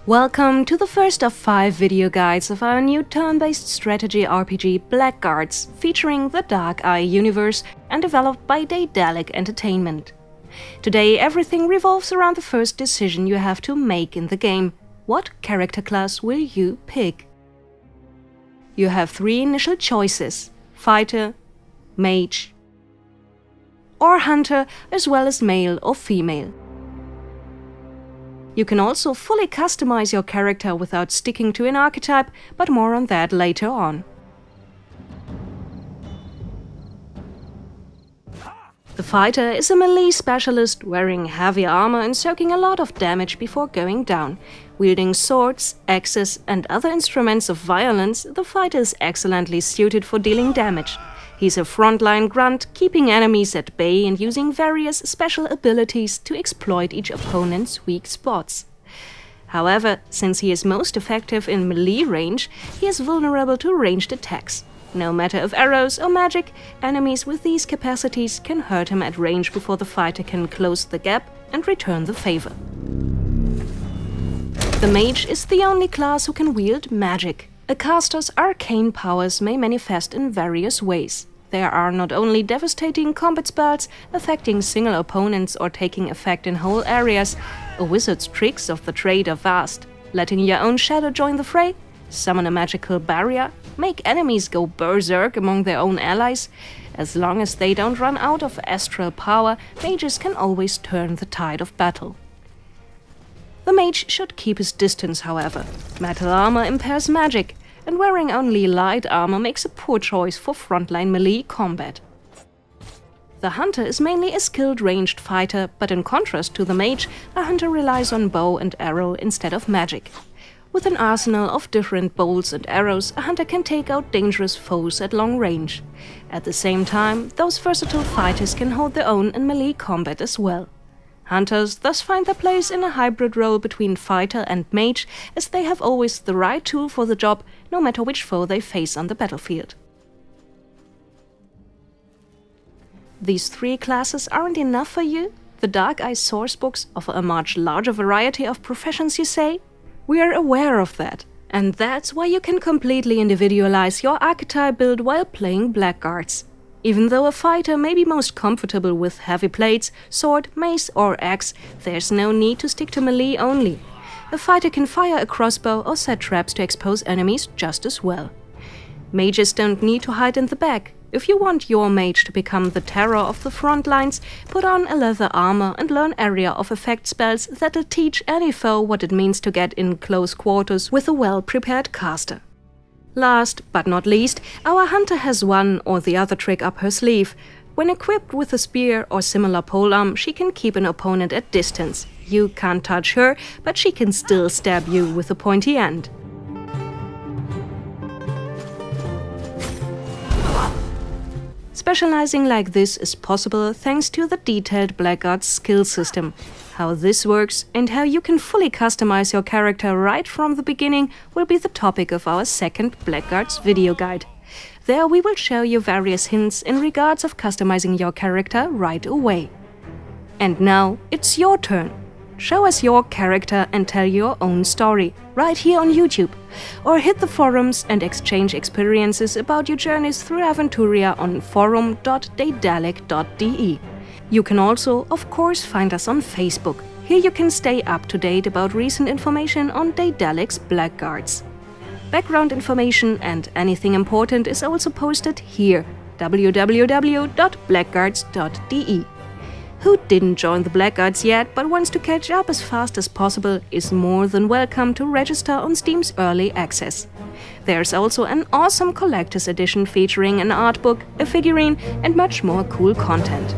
Welcome to the first of 5 video guides of our new turn-based strategy RPG Blackguards, featuring the Dark Eye universe and developed by Daedalic Entertainment. Today everything revolves around the first decision you have to make in the game. What character class will you pick? You have 3 initial choices: Fighter, Mage or Hunter, as well as male or female. You can also fully customize your character without sticking to an archetype, but more on that later on. The fighter is a melee specialist wearing heavy armor and soaking a lot of damage before going down. Wielding swords, axes and other instruments of violence, the fighter is excellently suited for dealing damage. He's a frontline grunt, keeping enemies at bay and using various special abilities to exploit each opponent's weak spots. However, since he is most effective in melee range, he is vulnerable to ranged attacks. No matter if arrows or magic, enemies with these capacities can hurt him at range before the fighter can close the gap and return the favor. The mage is the only class who can wield magic. A caster's arcane powers may manifest in various ways. There are not only devastating combat spells affecting single opponents or taking effect in whole areas. A wizard's tricks of the trade are vast: letting your own shadow join the fray, summon a magical barrier, make enemies go berserk among their own allies. As long as they don't run out of astral power, mages can always turn the tide of battle. The mage should keep his distance, however. Metal armor impairs magic, and wearing only light armor makes a poor choice for frontline melee combat. The hunter is mainly a skilled ranged fighter, but in contrast to the mage, a hunter relies on bow and arrow instead of magic. With an arsenal of different bolts and arrows, a hunter can take out dangerous foes at long range. At the same time, those versatile fighters can hold their own in melee combat as well. Hunters thus find their place in a hybrid role between fighter and mage, as they have always the right tool for the job, no matter which foe they face on the battlefield. These 3 classes aren't enough for you? The Dark Eye sourcebooks offer a much larger variety of professions, you say? We are aware of that, and that's why you can completely individualize your archetype build while playing Blackguards. Even though a fighter may be most comfortable with heavy plates, sword, mace or axe, there's no need to stick to melee only. A fighter can fire a crossbow or set traps to expose enemies just as well. Mages don't need to hide in the back. If you want your mage to become the terror of the front lines, put on a leather armor and learn area of effect spells that'll teach any foe what it means to get in close quarters with a well-prepared caster. Last but not least, our hunter has one or the other trick up her sleeve. When equipped with a spear or similar polearm, she can keep an opponent at distance. You can't touch her, but she can still stab you with a pointy end. Specializing like this is possible thanks to the detailed Blackguards skill system. How this works and how you can fully customize your character right from the beginning will be the topic of our second Blackguards video guide. There we will show you various hints in regards of customizing your character right away. And now it's your turn. Show us your character and tell your own story, right here on YouTube. Or hit the forums and exchange experiences about your journeys through Aventuria on forum.daedalic.de. You can also, of course, find us on Facebook. Here you can stay up to date about recent information on Daedalic's Blackguards. Background information and anything important is also posted here, www.blackguards.de. Who didn't join the Blackguards yet but wants to catch up as fast as possible is more than welcome to register on Steam's Early Access. There's also an awesome collector's edition featuring an art book, a figurine and much more cool content.